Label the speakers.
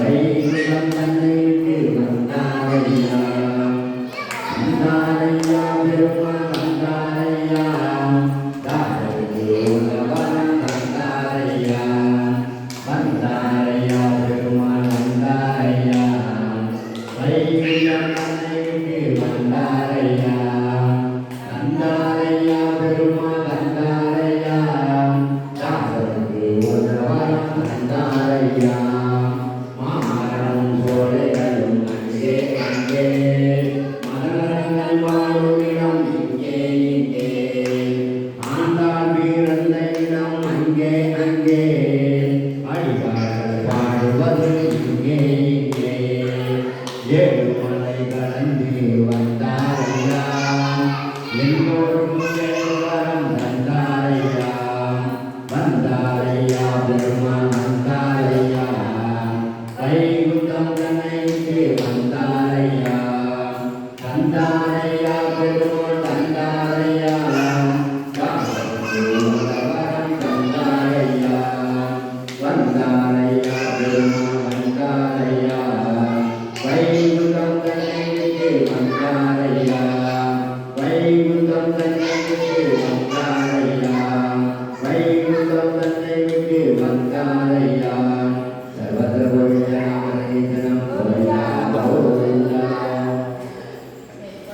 Speaker 1: வைகுலம் தன்னைக்கு வந்தாரையா வந்தாரையா பெருமாள் வந்தாரையா தாரருக்கு உலகம் வந்தாரையா வந்தாரையா பெருமாள் வந்தாரையா வைகுலம் தன்னைக்கு வந்தாரையா வந்தாரையா பெருமாள் வந்தாரையா தாரருக்கு உலகம் வந்தாரையா Yeah.